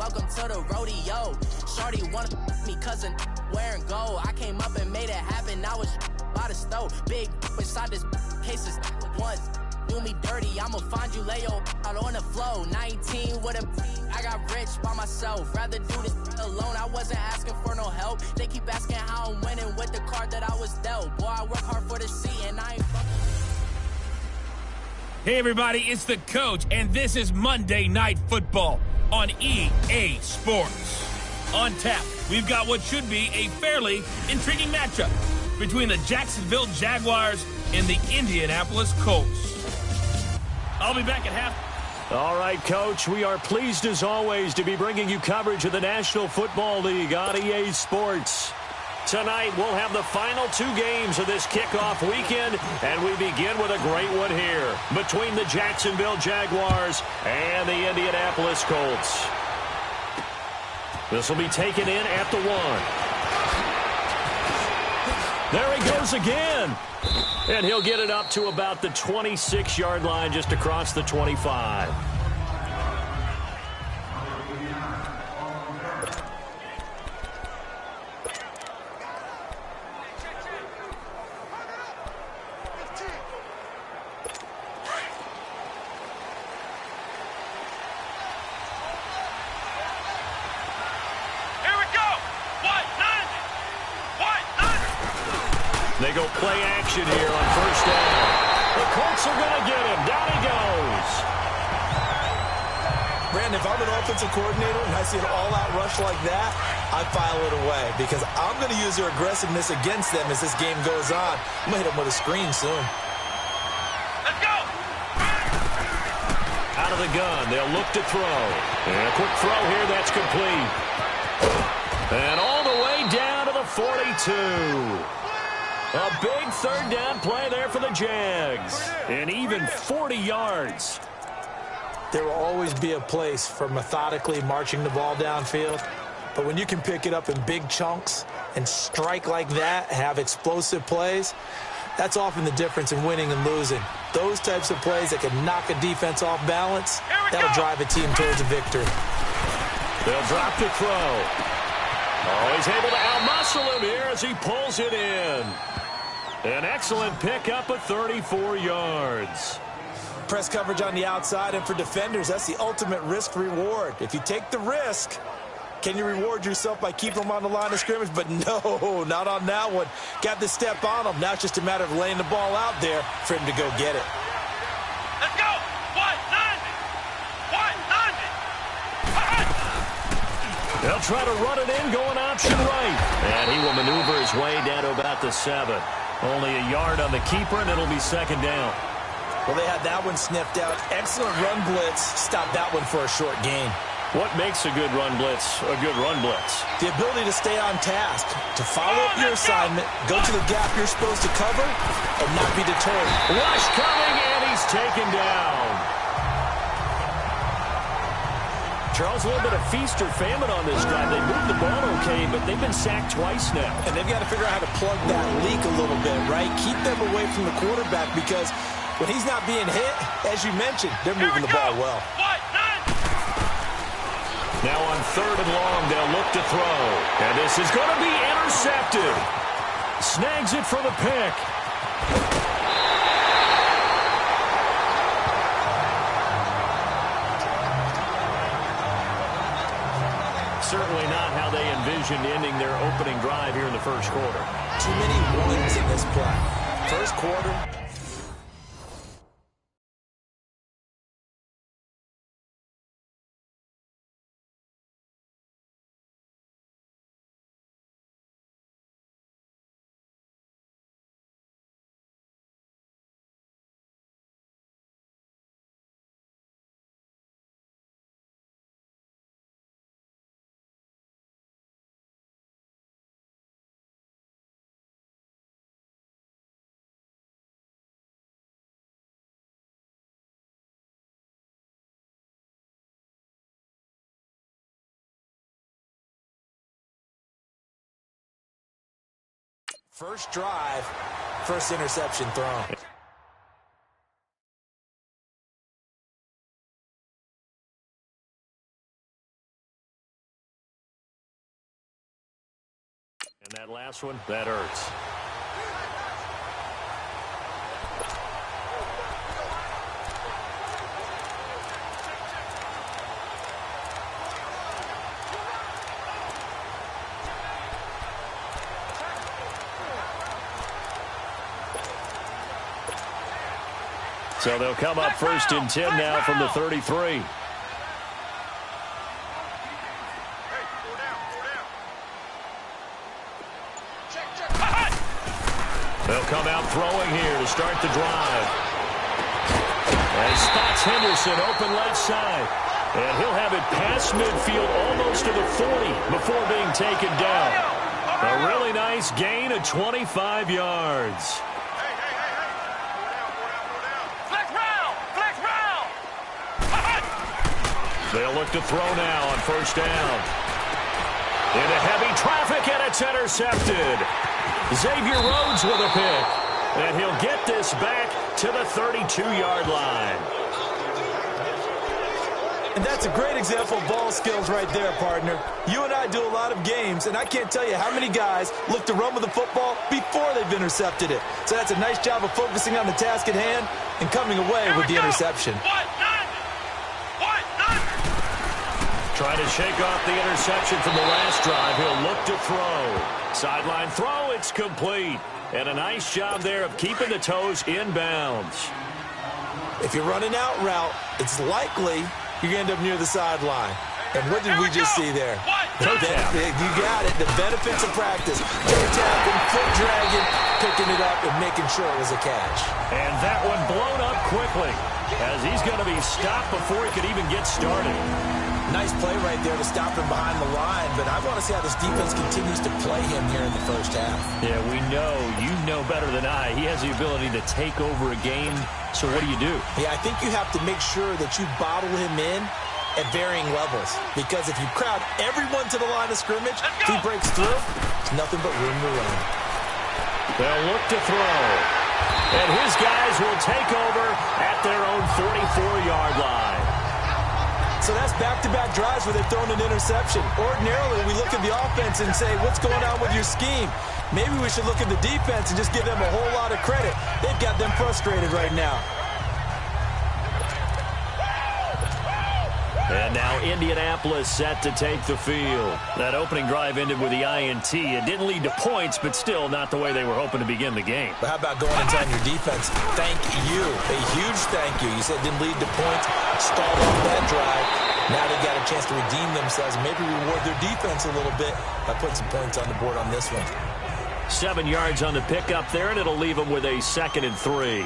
welcome to the rodeo. Shorty wanna me cousin wearing gold. I came up and made it happen. I was by the stove. Big inside this cases once. Do me dirty, I'ma find you, lay your out on the floor. 19 with a I got rich by myself. Rather do this alone. I wasn't asking for no help. They keep asking how I'm winning with the card that I was dealt. Boy, I work hard for the seat and I ain't fucking. Hey everybody, it's the coach, and this is Monday Night Football on EA Sports. On tap, we've got what should be a fairly intriguing matchup between the Jacksonville Jaguars and the Indianapolis Colts. I'll be back at half. All right, Coach, we are pleased as always to be bringing you coverage of the National Football League on EA Sports. Tonight, we'll have the final two games of this kickoff weekend, and we begin with a great one here between the Jacksonville Jaguars and the Indianapolis Colts. This will be taken in at the 1. There he goes again. And he'll get it up to about the 26-yard line, just across the 25. They go play action here on first down. The Colts are going to get him. Down he goes. Brandon, if I'm an offensive coordinator and I see an all-out rush like that, I file it away because I'm going to use their aggressiveness against them as this game goes on. I'm going to hit them with a screen soon. Let's go! Out of the gun, they'll look to throw. And a quick throw here, that's complete. And all the way down to the 42. A big third down play there for the Jags. And even 40 yards. There will always be a place for methodically marching the ball downfield. But when you can pick it up in big chunks and strike like that, have explosive plays, that's often the difference in winning and losing. Those types of plays that can knock a defense off balance, that'll drive a team towards a victory. They'll drop the throw. Oh, he's able to outmuscle him here as he pulls it in. An excellent pickup of 34 yards. Press coverage on the outside, and for defenders, that's the ultimate risk-reward. If you take the risk, can you reward yourself by keeping them on the line of scrimmage? But no, not on that one. Got the step on them. Now it's just a matter of laying the ball out there for him to go get it. Let's go! 190! 190! They'll try to run it in, going option right. And he will maneuver his way down to about the 7. Only a yard on the keeper, and it'll be second down. Well, they had that one sniffed out. Excellent run blitz. Stop that one for a short gain. What makes a good run blitz a good run blitz? The ability to stay on task, to follow up your assignment, go to the gap you're supposed to cover, and not be deterred. Rush coming, and he's taken down. Charles, a little bit of feast or famine on this drive. They moved the ball okay, but they've been sacked twice now. And they've got to figure out how to plug that leak a little bit, right? Keep them away from the quarterback because when he's not being hit, as you mentioned, they're moving the ball well. Now on third and long, they'll look to throw. And this is going to be intercepted. Snags it for the pick. Certainly not how they envisioned ending their opening drive here in the first quarter. Too many ones in this play. First quarter, first drive, first interception thrown. that last one, that hurts. So they'll come up 1st and 10 now from the 33. They'll come out throwing here to start the drive. And spots Henderson open left side. And he'll have it past midfield almost to the 40 before being taken down. A really nice gain of 25 yards. They'll look to throw now on 1st down. Into heavy traffic, and it's intercepted. Xavier Rhodes with a pick. And he'll get this back to the 32-yard line. And that's a great example of ball skills right there, partner. You and I do a lot of games, and I can't tell you how many guys look to run with the football before they've intercepted it. So that's a nice job of focusing on the task at hand and coming away with the interception. Trying to shake off the interception from the last drive. He'll look to throw. Sideline throw, it's complete. And a nice job there of keeping the toes inbounds. If you're running out route, it's likely you're going to end up near the sideline. And what did we just see there? You got it. The benefits of practice. Toe tapping, foot dragging, picking it up, and making sure it was a catch. And that one blown up quickly as he's going to be stopped before he could even get started. Nice play right there to stop him behind the line, but I want to see how this defense continues to play him here in the 1st half. Yeah, we know. You know better than I. He has the ability to take over a game, so what do you do? Yeah, I think you have to make sure that you bottle him in at varying levels, because if you crowd everyone to the line of scrimmage, if he breaks through, there's nothing but room to run. They'll look to throw, and his guys will take over at their own 44-yard line. So that's back-to-back drives where they've thrown an interception. Ordinarily, we look at the offense and say, what's going on with your scheme? Maybe we should look at the defense and just give them a whole lot of credit. They've got them frustrated right now. And now Indianapolis set to take the field. That opening drive ended with the INT. It didn't lead to points, but still not the way they were hoping to begin the game. But how about going and telling your defense, thank you, a huge thank you. You said it didn't lead to points, stalled off that drive. Now they've got a chance to redeem themselves and maybe reward their defense a little bit by putting some points on the board on this one. 7 yards on the pickup there, and it'll leave them with a 2nd and 3.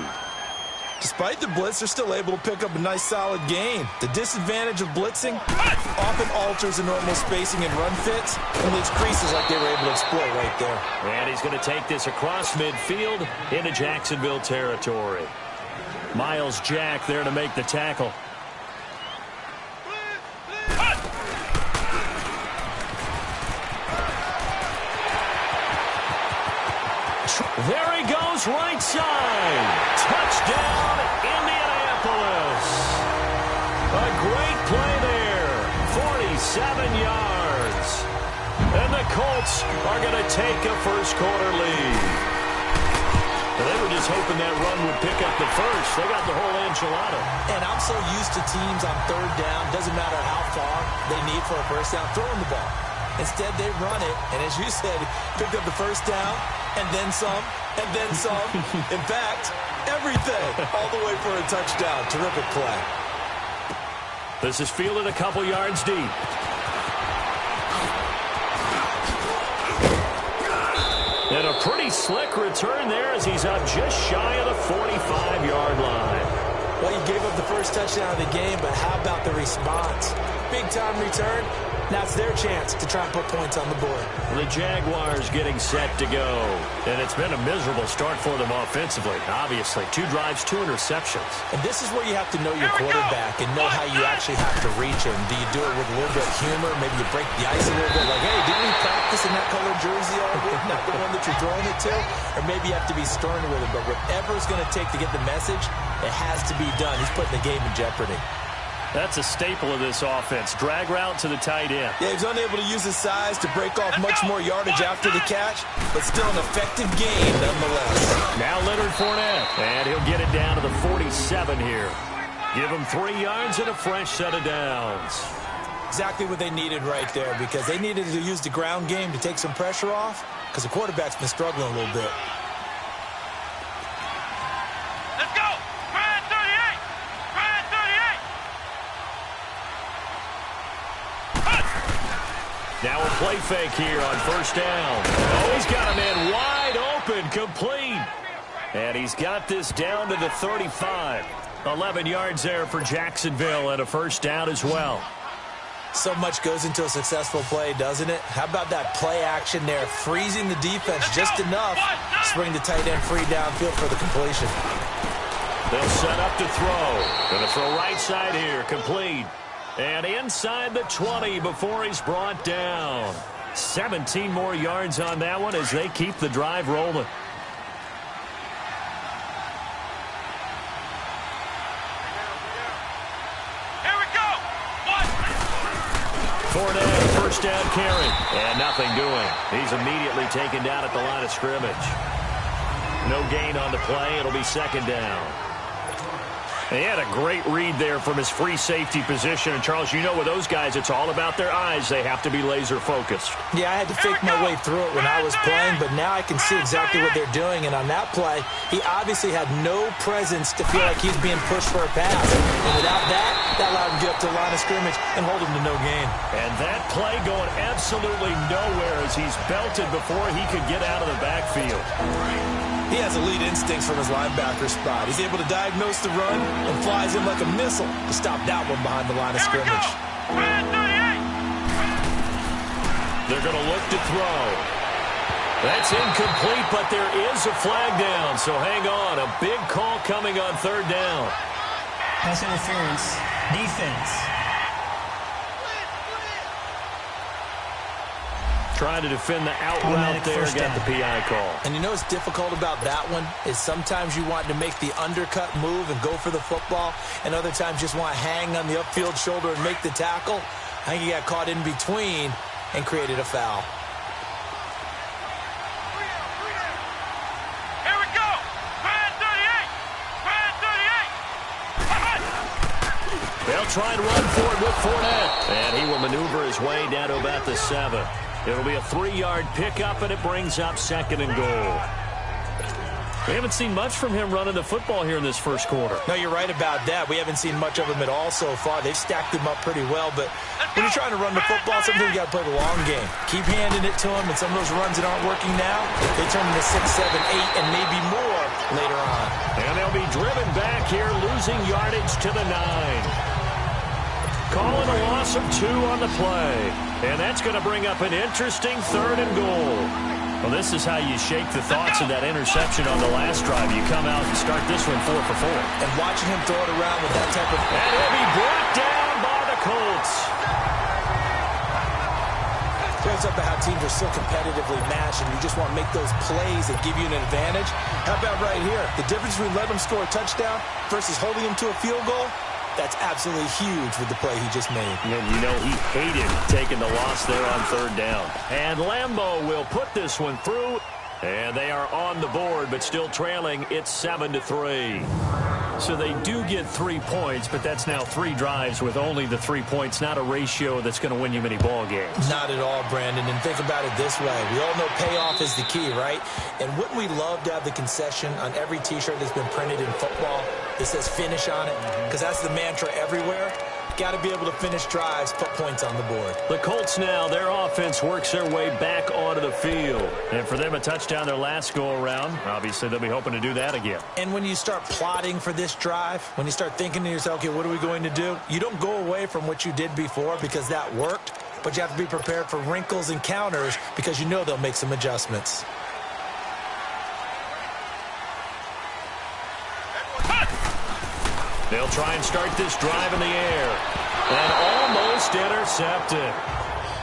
Despite the blitz, they're still able to pick up a nice, solid gain. The disadvantage of blitzing often alters the normal spacing and run fits and leaves creases like they were able to exploit right there. And he's going to take this across midfield into Jacksonville territory. Miles Jack there to make the tackle. There he goes, right side. Touchdown, Indianapolis. A great play there. 47 yards. And the Colts are going to take a first-quarter lead. They were just hoping that run would pick up the first. They got the whole enchilada. And I'm so used to teams on 3rd down, doesn't matter how far they need for a first down, throwing the ball. Instead, they run it, and as you said, picked up the first down, and then some, and then some. In fact, everything, all the way for a touchdown. Terrific play. This is fielded a couple yards deep. And a pretty slick return there as he's up just shy of the 45-yard line. Well, he gave up the first touchdown of the game, but how about the response? Big-time return. Now it's their chance to try and put points on the board. The Jaguars getting set to go. And it's been a miserable start for them offensively, obviously. 2 drives, 2 interceptions. And this is where you have to know your quarterback and know how you actually have to reach him. Do you do it with a little bit of humor? Maybe you break the ice a little bit, like, hey, didn't we practice in that colored jersey all week? Not the one that you're throwing it to? Or maybe you have to be stern with him. But whatever it's going to take to get the message, it has to be done. He's putting the game in jeopardy. That's a staple of this offense. Drag route to the tight end. Yeah, he's unable to use his size to break off much more yardage after the catch, but still an effective game nonetheless. Now Leonard Fournette, and he'll get it down to the 47 here. Give him 3 yards and a fresh set of downs. Exactly what they needed right there, because they needed to use the ground game to take some pressure off, because the quarterback's been struggling a little bit. Let's go! Ryan 38! Ryan 38! Now a play fake here on first down. Oh, he's got a man wide open, complete. And he's got this down to the 35. 11 yards there for Jacksonville and a first down as well. So much goes into a successful play, doesn't it? How about that play action there, freezing the defense just enough to bring the tight end free downfield for the completion. They'll set up to throw. Going to throw right side here, complete. And inside the 20 before he's brought down. 17 more yards on that one as they keep the drive rolling. Fournette, first down carry, and nothing doing. He's immediately taken down at the line of scrimmage. No gain on the play. It'll be second down. He had a great read there from his free safety position. And, Charles, you know with those guys, it's all about their eyes. They have to be laser-focused. Yeah, I had to fake my way through it when I was playing, but now I can see exactly what they're doing. And on that play, he obviously had no presence to feel like he's being pushed for a pass. And without that, that allowed him to get up to the line of scrimmage and hold him to no gain. And that play going absolutely nowhere as he's belted before he could get out of the backfield. He has elite instincts from his linebacker spot. He's able to diagnose the run and flies in like a missile to stop that one behind the line of scrimmage. They're going to look to throw. That's incomplete, but there is a flag down, so hang on. A big call coming on third down. Pass interference. Defense. Trying to defend the out route there, got the PI call. And you know what's difficult about that one is sometimes you want to make the undercut move and go for the football, and other times just want to hang on the upfield shoulder and make the tackle. I think he got caught in between and created a foul. Here we go! Ryan 38! Ryan 38! They'll try and run for it with Fournette. And he will maneuver his way down to about the 7. It'll be a 3-yard pickup, and it brings up second and goal. We haven't seen much from him running the football here in this first quarter. No, you're right about that. We haven't seen much of him at all so far. They've stacked him up pretty well, but when you're trying to run the football, sometimes you got to play the long game. Keep handing it to him, and some of those runs that aren't working now, they turn into 6, 7, 8, and maybe more later on. And they'll be driven back here, losing yardage to the 9. Calling a loss of 2 on the play. And that's going to bring up an interesting third and goal. Well, this is how you shake the thoughts of that interception on the last drive. You come out and start this one 4 for 4. And watching him throw it around with that type of... And he'll be brought down by the Colts. Shows up at how teams are so competitively matched, and you just want to make those plays that give you an advantage. How about right here? The difference between letting him score a touchdown versus holding him to a field goal? That's absolutely huge with the play he just made. And you know he hated taking the loss there on third down. And Lambeau will put this one through. And they are on the board, but still trailing. It's 7-3. So they do get 3 points, but that's now 3 drives with only the 3 points. Not a ratio that's going to win you many ball games. Not at all, Brandon. And think about it this way. We all know payoff is the key, right? And wouldn't we love to have the concession on every T-shirt that's been printed in football that says finish on it? Because that's the mantra everywhere. Got to be able to finish drives, put points on the board. The Colts now, their offense works their way back onto the field. And for them, a touchdown their last go-around. Obviously, they'll be hoping to do that again. And when you start plotting for this drive, when you start thinking to yourself, okay, what are we going to do? You don't go away from what you did before because that worked, but you have to be prepared for wrinkles and counters because you know they'll make some adjustments. They'll try and start this drive in the air. And almost intercepted.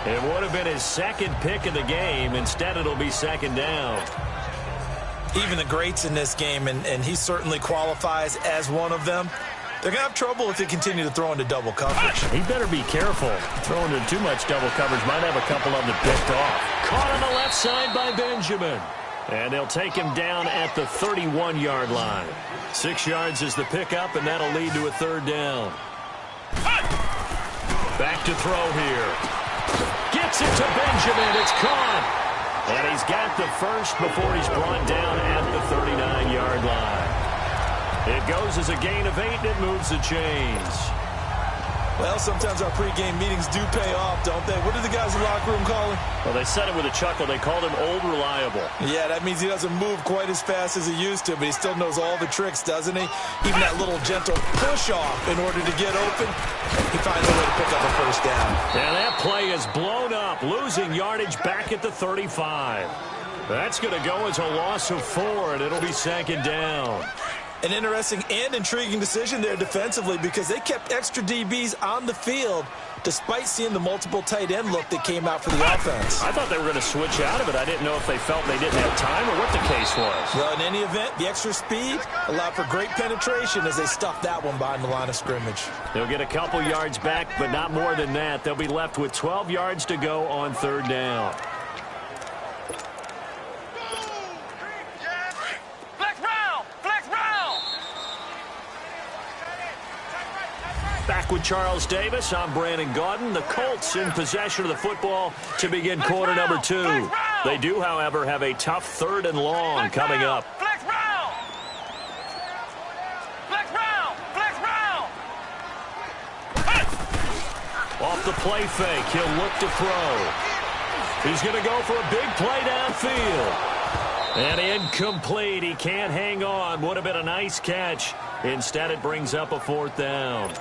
It would have been his second pick of the game. Instead, it'll be second down. Even the greats in this game, and he certainly qualifies as one of them, They're going to have trouble if they continue to throw into double coverage. He better be careful. Throwing into too much double coverage might have a couple of them picked off. Caught on the left side by Benjamin. And they'll take him down at the 31-yard line. 6 yards is the pickup, and that'll lead to a third down. Back to throw here. Gets it to Benjamin. It's caught. And he's got the first before he's brought down at the 39-yard line. It goes as a gain of 8, and it moves the chains. Well, sometimes our pregame meetings do pay off, don't they? What do the guys in the locker room call him? Well, they said it with a chuckle. They called him Old Reliable. Yeah, that means he doesn't move quite as fast as he used to, but he still knows all the tricks, doesn't he? Even that little gentle push-off in order to get open, he finds a way to pick up a first down. And that play is blown up, losing yardage back at the 35. That's going to go as a loss of 4, and it'll be second down. An interesting and intriguing decision there defensively because they kept extra DBs on the field despite seeing the multiple tight end look that came out for the offense. I thought they were going to switch out of it. I didn't know if they felt they didn't have time or what the case was. Well, in any event, the extra speed allowed for great penetration as they stuffed that one behind the line of scrimmage. They'll get a couple yards back, but not more than that. They'll be left with 12 yards to go on third down. Back with Charles Davis, I'm Brandon Gaudin. The Colts in possession of the football to begin quarter number 2. They do, however, have a tough 3rd and long coming up. Off the play fake, he'll look to throw. He's going to go for a big play downfield. And incomplete. He can't hang on. Would have been a nice catch. Instead, it brings up a 4th down.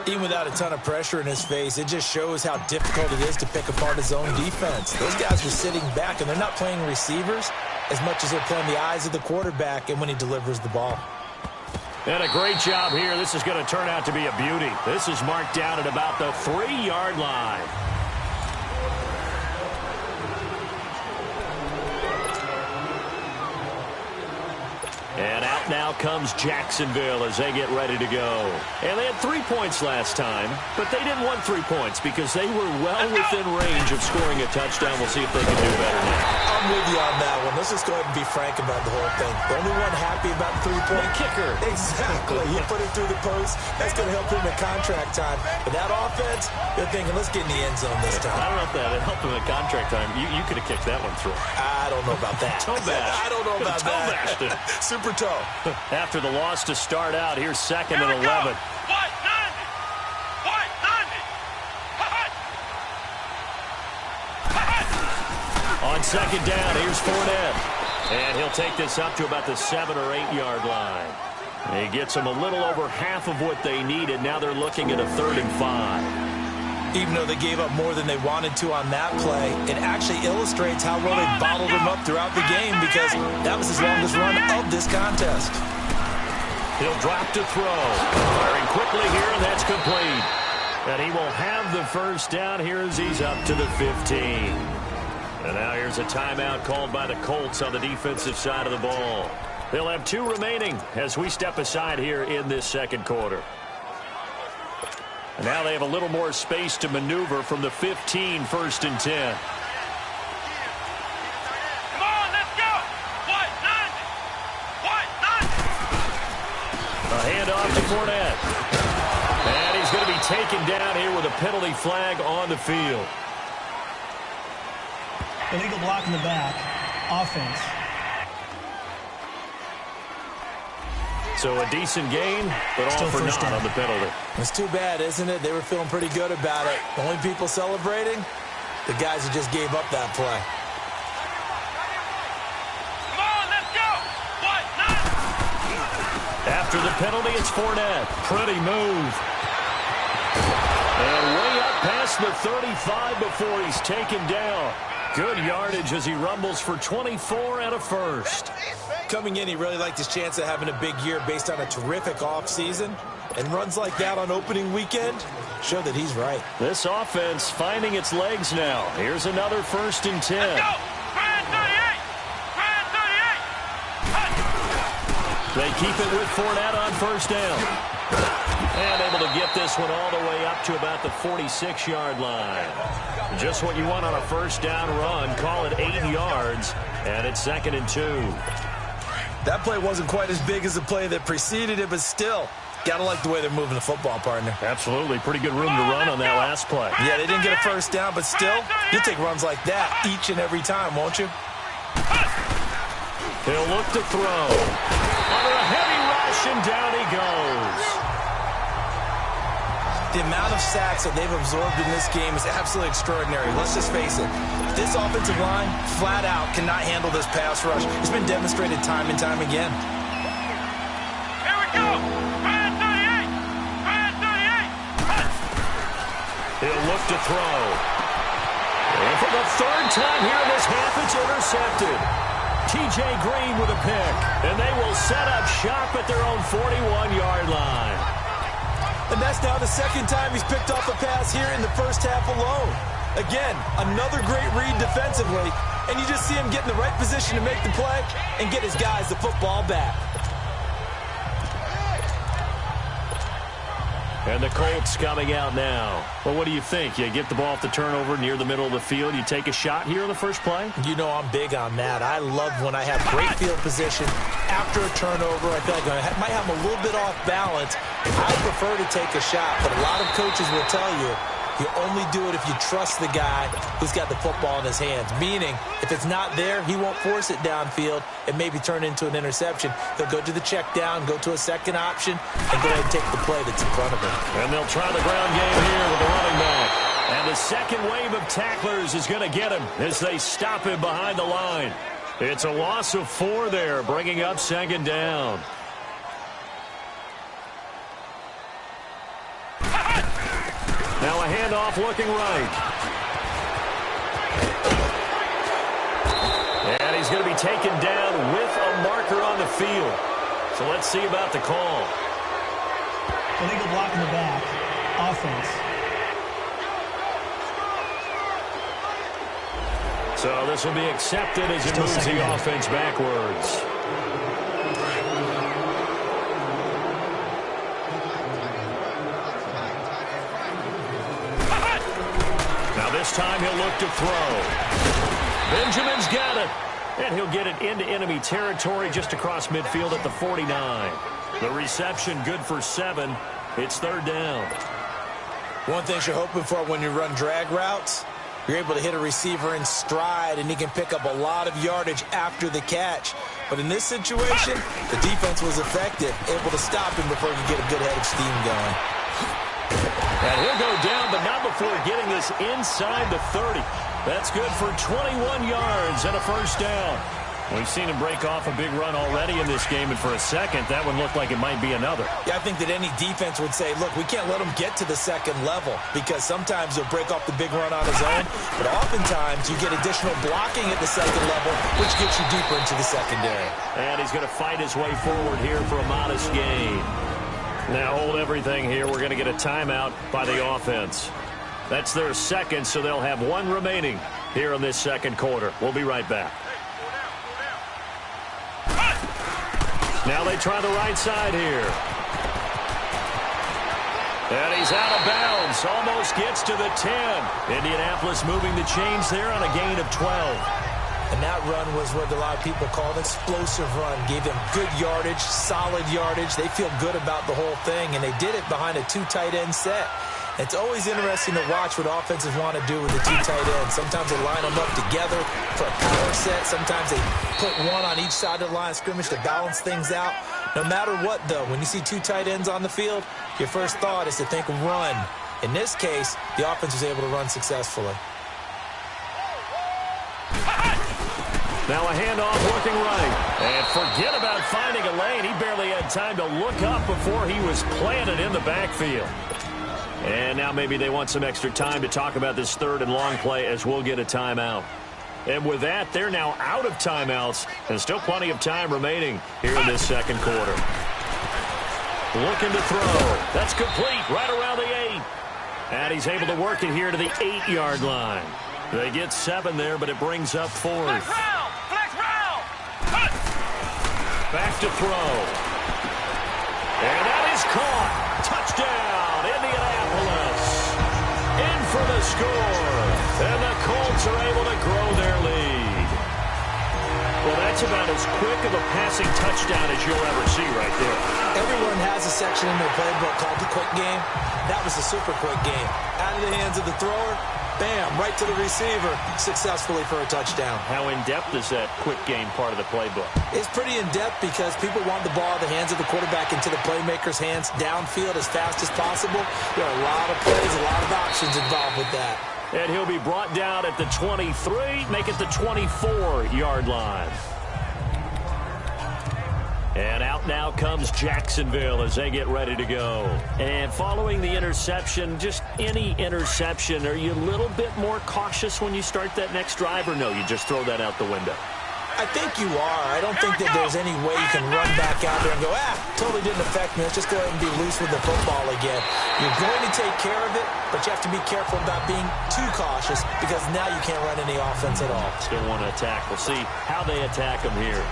Even without a ton of pressure in his face, it just shows how difficult it is to pick apart his own defense. Those guys were sitting back, and they're not playing receivers as much as they're playing the eyes of the quarterback and when he delivers the ball. And a great job here. This is going to turn out to be a beauty. This is marked down at about the 3-yard line. And out now comes Jacksonville as they get ready to go. And they had 3 points last time, but they didn't want 3 points because they were well within range of scoring a touchdown. We'll see if they can do better now. I'm with you on that one. Let's just go ahead and be frank about the whole thing. The only one happy about the 3-point kicker. Exactly. You put it through the post. That's going to help him at contract time. But that offense, they're thinking, let's get in the end zone this time. I don't know if that helped him at contract time. You could have kicked that one through. I don't know about that. Toe bash. I don't know about that. Super toe. After the loss to start out, here's 2nd and 11. On 2nd down, here's Fournette. And he'll take this up to about the 7 or 8 yard line. He gets them a little over half of what they needed. Now they're looking at a 3rd and 5. Even though they gave up more than they wanted to on that play, it actually illustrates how well they bottled him up throughout the game because that was his longest run of this contest. He'll drop to throw. Firing quickly here, and that's complete. And he will have the first down here as he's up to the 15. And now here's a timeout called by the Colts on the defensive side of the ball. They'll have 2 remaining as we step aside here in this second quarter. And now they have a little more space to maneuver from the 15, 1st and 10. Come on, let's go! A handoff to Fournette. And he's going to be taken down here with a penalty flag on the field. Illegal block in the back. Offense. So a decent gain, but all Still for first naught down on the penalty. It's too bad, isn't it? They were feeling pretty good about it. The only people celebrating, the guys who just gave up that play. Come on, let's go! After the penalty, it's Fournette. Pretty move. And way up past the 35 before he's taken down. Good yardage as he rumbles for 24 and a first. Coming in, he really liked his chance of having a big year based on a terrific offseason. And runs like that on opening weekend show that he's right. This offense finding its legs now. Here's another 1st and 10. Let's go! Brand 38! Brand 38! They keep it with Fournette on first down. And able to get this one all the way up to about the 46-yard line. Just what you want on a first down run. Call it 8 yards, and it's 2nd and 2. That play wasn't quite as big as the play that preceded it, but still, gotta like the way they're moving the football, partner. Absolutely. Pretty good room to run on that last play. Yeah, they didn't get a first down, but still, you'll take runs like that each and every time, won't you? He'll look to throw. Under a heavy rush, and down he goes. The amount of sacks that they've absorbed in this game is absolutely extraordinary. Let's just face it. This offensive line, flat out, cannot handle this pass rush. It's been demonstrated time and time again. Here we go. Man 38. Man 38. He'll look to throw. And for the third time here in this half, it's intercepted. T.J. Green with a pick. And they will set up shop at their own 41-yard line. And that's now the second time he's picked off a pass here in the first half alone. Again, another great read defensively, and you just see him get in the right position to make the play and get his guys the football back. And the Colts coming out now. Well, what do you think? You get the ball off the turnover near the middle of the field. You take a shot here on the first play? You know I'm big on that. I love when I have great field position after a turnover. I feel like I might have a little bit off balance. I prefer to take a shot, but a lot of coaches will tell you you only do it if you trust the guy who's got the football in his hands. Meaning, if it's not there, he won't force it downfield and maybe turn into an interception. He'll go to the check down, go to a second option, and go ahead and take the play that's in front of him. And they'll try the ground game here with the running back. And the second wave of tacklers is going to get him as they stop him behind the line. It's a loss of 4 there, bringing up 2nd down. Now a handoff looking right. And he's going to be taken down with a marker on the field. So let's see about the call. Illegal block in the back. Offense. So this will be accepted as it moves the offense backwards. This time he'll look to throw. Benjamin's got it. And he'll get it into enemy territory just across midfield at the 49. The reception good for 7. It's 3rd down. One thing you're hoping for when you run drag routes, you're able to hit a receiver in stride, and he can pick up a lot of yardage after the catch. But in this situation, the defense was effective, able to stop him before he could get a good head of steam going. And he'll go down, but not before getting this inside the 30. That's good for 21 yards and a first down. We've seen him break off a big run already in this game, and for a second, that one looked like it might be another. Yeah, I think that any defense would say, look, we can't let him get to the second level, because sometimes he'll break off the big run on his own, but oftentimes you get additional blocking at the second level, which gets you deeper into the secondary. And he's going to fight his way forward here for a modest gain. Now hold everything here. We're going to get a timeout by the offense. That's their second, so they'll have 1 remaining here in this second quarter. We'll be right back. Now they try the right side here. And he's out of bounds. Almost gets to the 10. Indianapolis moving the chains there on a gain of 12. And that run was what a lot of people call an explosive run. Gave them good yardage, solid yardage. They feel good about the whole thing, and they did it behind a 2 tight end set. It's always interesting to watch what offenses want to do with the 2 tight ends. Sometimes they line them up together for a power set. Sometimes they put one on each side of the line of scrimmage to balance things out. No matter what, though, when you see 2 tight ends on the field, your first thought is to think run. In this case, the offense was able to run successfully. Now a handoff looking right. And forget about finding a lane. He barely had time to look up before he was planted in the backfield. And now maybe they want some extra time to talk about this 3rd and long play as we'll get a timeout. And with that, they're now out of timeouts and still plenty of time remaining here in this second quarter. Looking to throw. That's complete right around the 8. And he's able to work it here to the 8-yard line. They get 7 there, but it brings up 4th. Flex round! Back to throw. the score. And the Colts are able to grow their lead. Well, that's about as quick of a passing touchdown as you'll ever see right there. Everyone has a section in their playbook called the quick game. That was the super quick game. Out of the hands of the thrower, bam, right to the receiver, successfully for a touchdown. How in-depth is that quick game part of the playbook? It's pretty in-depth because people want the ball in the hands of the quarterback into the playmaker's hands downfield as fast as possible. There are a lot of plays, a lot of options involved with that. And he'll be brought down at the 23, make it the 24-yard line. And out now comes Jacksonville as they get ready to go. And following the interception, just any interception, are you a little bit more cautious when you start that next drive, or no, you just throw that out the window? I think you are. I don't think that there's any way you can run back out there and go, totally didn't affect me. Let's just go ahead and be loose with the football again. You're going to take care of it, but you have to be careful about being too cautious because now you can't run any offense at all. Still want to attack. We'll see how they attack them here.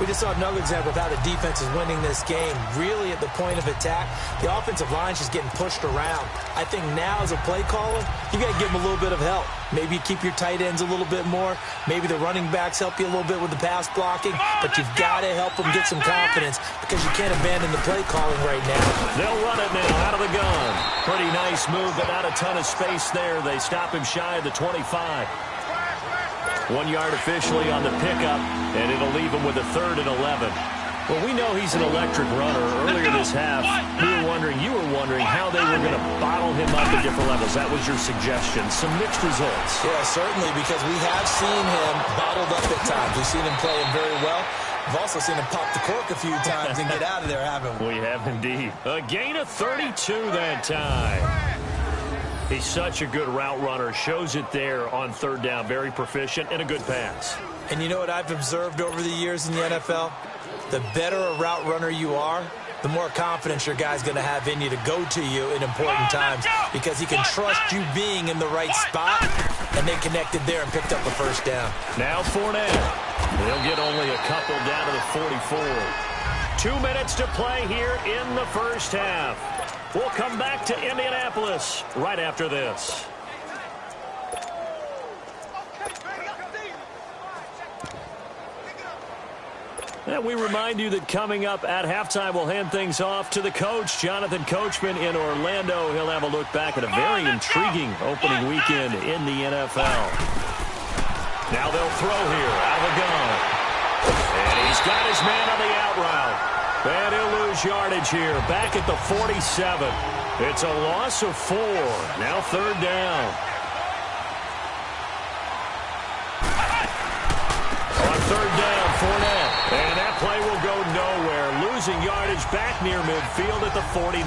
We just saw another example of how the defense is winning this game. Really at the point of attack, the offensive line's just getting pushed around. I think now as a play caller, you got to give them a little bit of help. Maybe you keep your tight ends a little bit more. Maybe the running backs help you a little bit with the pass blocking. But you've got to help them get some confidence because you can't abandon the play calling right now. They'll run it now out of the gun. Pretty nice move, but not a ton of space there. They stop him shy of the 25. 1 yard officially on the pickup, and it'll leave him with a 3rd and 11. Well, we know he's an electric runner. Earlier this half, you were wondering how they were going to bottle him up at different levels. That was your suggestion. Some mixed results. Yeah, certainly, because we have seen him bottled up at times. We've seen him playing very well. We've also seen him pop the cork a few times and get out of there, haven't we? We have indeed. A gain of 32 that time. He's such a good route runner. Shows it there on 3rd down. Very proficient and a good pass. And you know what I've observed over the years in the NFL? The better a route runner you are, the more confidence your guy's going to have in you to go to you in important times because he can trust you being in the right spot, and they connected there and picked up a 1st down. Now Fournette. They'll get only a couple down to the 44. 2 minutes to play here in the first half. We'll come back to Indianapolis right after this. And we remind you that coming up at halftime, we'll hand things off to the coach, Jonathan Coachman in Orlando. He'll have a look back at a very intriguing opening weekend in the NFL. Now they'll throw here out of the gun. And he's got his man on the out route. And he'll lose yardage here, back at the 47. It's a loss of 4. Now 3rd down. On 3rd down, Fournette. And that play will go nowhere. Losing yardage back near midfield at the 49.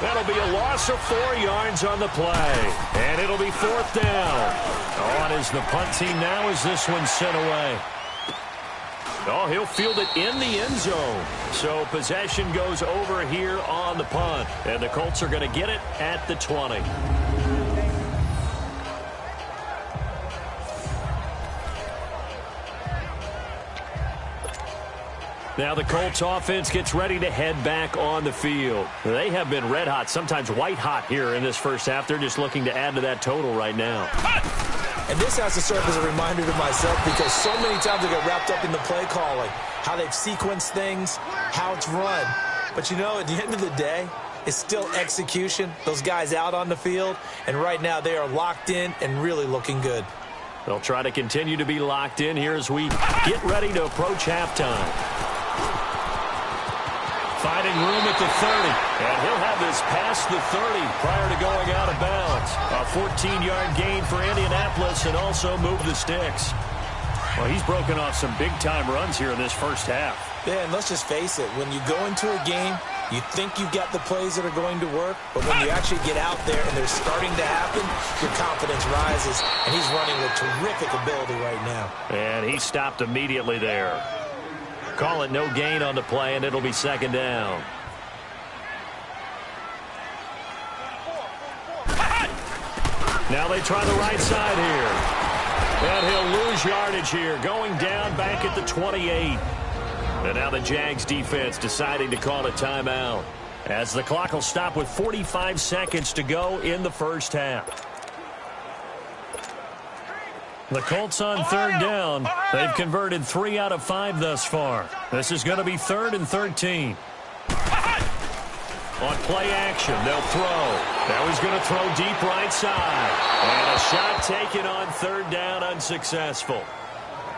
That'll be a loss of 4 yards on the play. And it'll be 4th down. On is the punt team now as this one's sent away. Oh, he'll field it in the end zone. So possession goes over here on the punt. And the Colts are going to get it at the 20. Now the Colts offense gets ready to head back on the field. They have been red hot, sometimes white hot here in this first half. They're just looking to add to that total right now. And this has to serve as a reminder to myself because so many times I get wrapped up in the play calling, how they've sequenced things, how it's run. But, you know, at the end of the day, it's still execution. Those guys out on the field, and right now they are locked in and really looking good. They'll try to continue to be locked in here as we get ready to approach halftime. Finding room at the 30. And he'll have this past the 30 prior to going out of bounds. A 14-yard gain for Indianapolis and also move the sticks. Well, he's broken off some big-time runs here in this first half. Yeah, and let's just face it. When you go into a game, you think you've got the plays that are going to work, but when you actually get out there and they're starting to happen, your confidence rises, and he's running with terrific ability right now. And he stopped immediately there. Call it no gain on the play, and it'll be 2nd down. Now they try the right side here. And he'll lose yardage here, going down back at the 28. And now the Jags defense deciding to call a timeout. as the clock will stop with 45 seconds to go in the first half. The Colts on third down. They've converted 3 out of 5 thus far. This is going to be 3rd and 13. On play action, they'll throw. Now he's going to throw deep right side. And a shot taken on 3rd down, unsuccessful.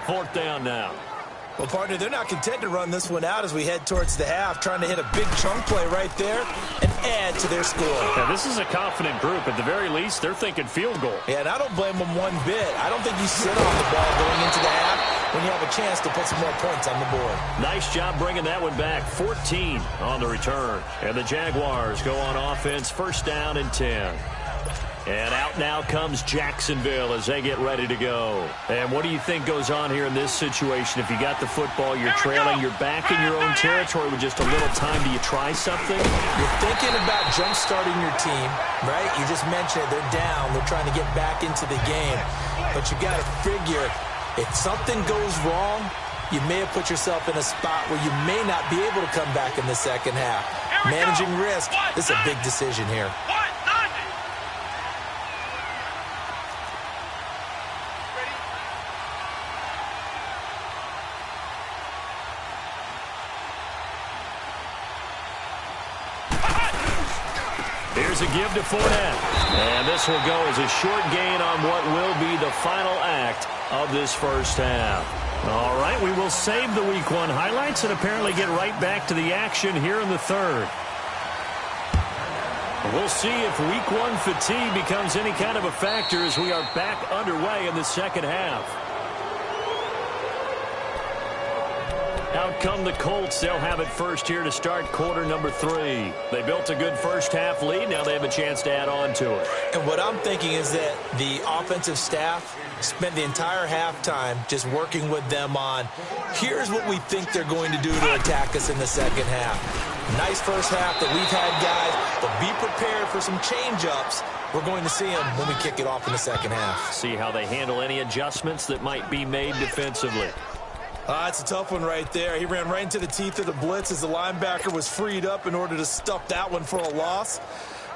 4th down now. Well, partner, they're not content to run this one out as we head towards the half, trying to hit a big chunk play right there and add to their score. Yeah, this is a confident group. At the very least, they're thinking field goal. Yeah, and I don't blame them one bit. I don't think you sit on the ball going into the half when you have a chance to put some more points on the board. Nice job bringing that one back. 14 on the return. And the Jaguars go on offense, 1st down and 10. And out now comes Jacksonville as they get ready to go. And what do you think goes on here in this situation? If you got the football, you're trailing, you're back in your own territory with just a little time. Do you try something? You're thinking about jump-starting your team, right? You just mentioned it. They're down. They're trying to get back into the game. But you got to figure, if something goes wrong, you may have put yourself in a spot where you may not be able to come back in the second half. Managing risk, this is a big decision here. Here's a give to Fournette. And this will go as a short gain on what will be the final act of this first half. All right, we will save the Week 1 highlights and apparently get right back to the action here in the 3rd. We'll see if Week 1 fatigue becomes any kind of a factor as we are back underway in the second half. Out come the Colts. They'll have it first here to start quarter number 3. They built a good first half lead. Now they have a chance to add on to it. And what I'm thinking is that the offensive staff spent the entire halftime just working with them on, here's what we think they're going to do to attack us in the second half. Nice first half that we've had, guys, but be prepared for some change-ups. We're going to see them when we kick it off in the second half. See how they handle any adjustments that might be made defensively. It's a tough one right there. He ran right into the teeth of the blitz as the linebacker was freed up in order to stuff that one for a loss.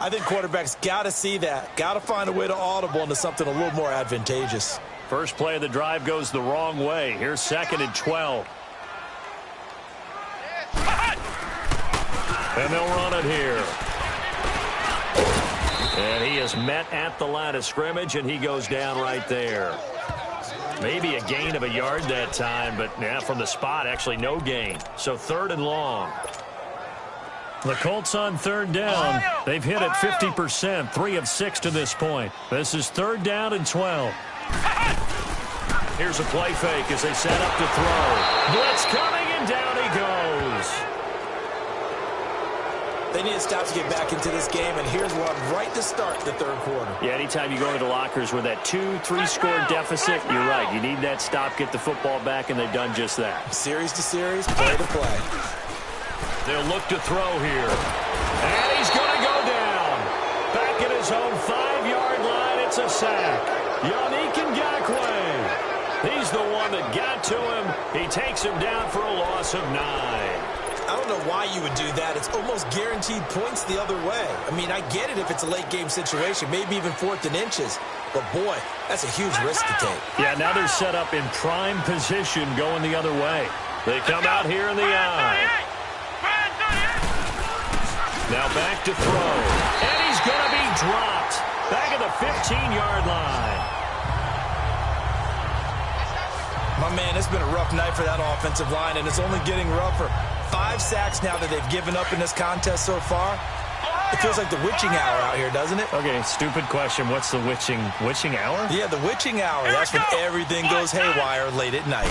I think quarterbacks got to see that. Got to find a way to audible into something a little more advantageous. First play of the drive goes the wrong way. Here's 2nd and 12. And they'll run it here. And he is met at the line of scrimmage, and he goes down right there. Maybe a gain of a yard that time, but yeah, from the spot, actually no gain. So 3rd and long. The Colts on 3rd down. They've hit it 50%, 3 of 6 to this point. This is 3rd down and 12. Here's a play fake as they set up to throw. Blitz coming, and down he goes. They need to stop to get back into this game, and here's one right to start the 3rd quarter. Yeah, anytime you go to the lockers with that 2-3 score deficit, you're right. You need that stop, get the football back, and they've done just that. Series to series, play to play. They'll look to throw here. And he's going to go down. Back at his own 5-yard line, it's a sack. Yannick Ngakoue. He's the one that got to him. He takes him down for a loss of 9. I don't know why you would do that. It's almost guaranteed points the other way. I mean, I get it if it's a late game situation, maybe even 4th and inches. But, boy, that's a huge risk to take. Yeah, now they're set up in prime position going the other way. They come out here in the eye. Now back to throw. And he's going to be dropped. Back at the 15-yard line. My man, it's been a rough night for that offensive line, and it's only getting rougher. 5 sacks now that they've given up in this contest so far. It feels like the witching hour out here, doesn't it? Okay, stupid question. What's the witching hour? Yeah, the witching hour. That's when everything goes haywire late at night.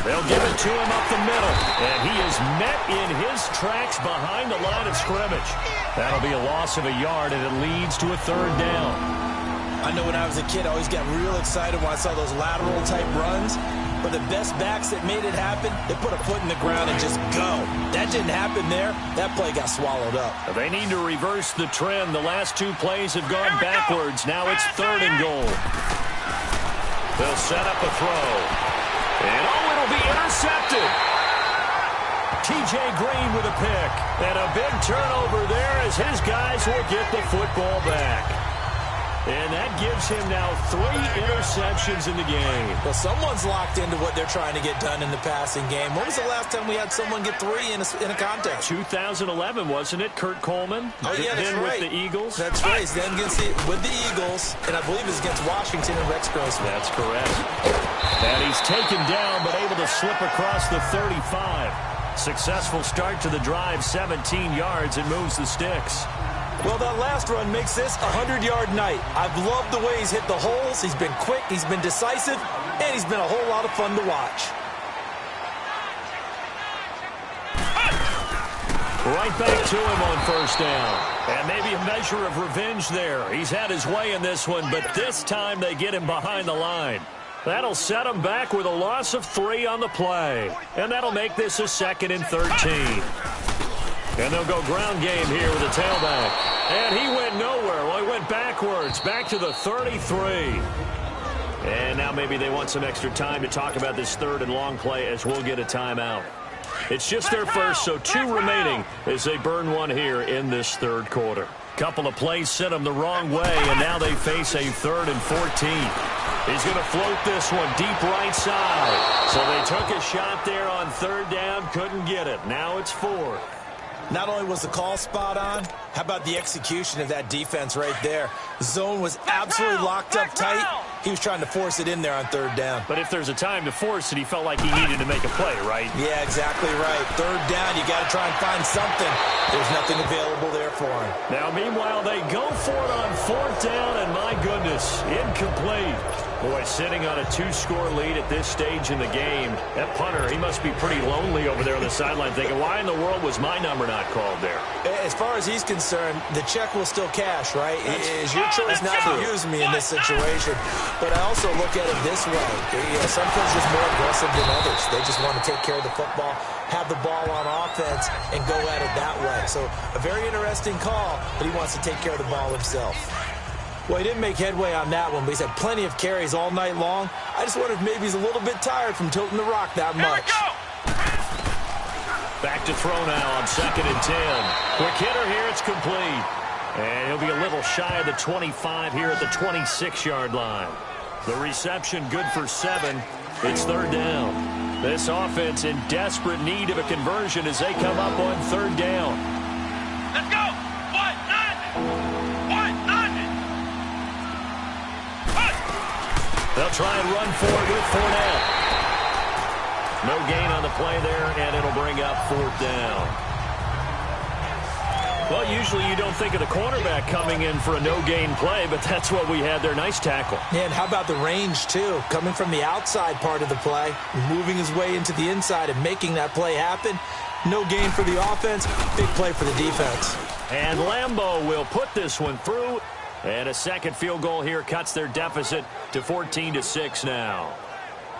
They'll give it to him up the middle, and he is met in his tracks behind the line of scrimmage. That'll be a loss of a yard, and it leads to a 3rd down. I know when I was a kid, I always got real excited when I saw those lateral-type runs. But the best backs that made it happen, they put a foot in the ground and just go. That didn't happen there. That play got swallowed up. They need to reverse the trend. The last 2 plays have gone backwards. Now it's 3rd and goal. They'll set up a throw. And, it'll be intercepted. T.J. Green with a pick. And a big turnover there as his guys will get the football back. And that gives him now 3 interceptions in the game. Well, someone's locked into what they're trying to get done in the passing game. When was the last time we had someone get 3 in a contest? 2011, wasn't it? Kurt Coleman? Oh, yeah, that's then right. with the Eagles? That's right. Then with the Eagles, and I believe it's against Washington and Rex Grossman. That's correct. And he's taken down, but able to slip across the 35. Successful start to the drive, 17 yards, and moves the sticks. Well, that last run makes this a 100-yard night. I've loved the way he's hit the holes. He's been quick, he's been decisive, and he's been a whole lot of fun to watch. Right back to him on first down. And maybe a measure of revenge there. He's had his way in this one, but this time they get him behind the line. That'll set him back with a loss of 3 on the play. And that'll make this a 2nd and 13. And they'll go ground game here with a tailback. And he went nowhere. Well, he went backwards, back to the 33. And now maybe they want some extra time to talk about this 3rd and long play as we'll get a timeout. It's just their first, so 2 remaining as they burn one here in this 3rd quarter. Couple of plays sent them the wrong way, and now they face a 3rd and 14. He's going to float this one deep right side. So they took a shot there on 3rd down, couldn't get it. Now it's 4th. Not only was the call spot on, how about the execution of that defense right there? The zone was absolutely locked up tight. He was trying to force it in there on 3rd down. But if there's a time to force it, he felt like he needed to make a play, right? Yeah, exactly right. 3rd down, you got to try and find something. There's nothing available there for him. Now, meanwhile, they go for it on 4th down, and my goodness, incomplete. Boy, sitting on a 2-score lead at this stage in the game. That punter, he must be pretty lonely over there on the sideline thinking, why in the world was my number not called there? As far as he's concerned, the check will still cash, right? It's your choice not to use me in this situation. But I also look at it this way. Some folks are just more aggressive than others. They just want to take care of the football, have the ball on offense, and go at it that way. So a very interesting call, but he wants to take care of the ball himself. Well, he didn't make headway on that one, but he's had plenty of carries all night long. I just wonder if maybe he's a little bit tired from tilting the rock that much. Back to throw now on 2nd and 10. Quick hitter here, it's complete. And he'll be a little shy of the 25 here at the 26-yard line. The reception good for 7. It's 3rd down. This offense in desperate need of a conversion as they come up on 3rd down. Let's go! What? Nothing! They'll try and run for it with Fournette. No gain on the play there, and it'll bring up 4th down. Well, usually you don't think of the cornerback coming in for a no-gain play, but that's what we had there. Nice tackle. Yeah, and how about the range, too? Coming from the outside part of the play, moving his way into the inside and making that play happen. No gain for the offense, big play for the defense. And Lambeau will put this one through. And a 2nd field goal here cuts their deficit to 14-6 now.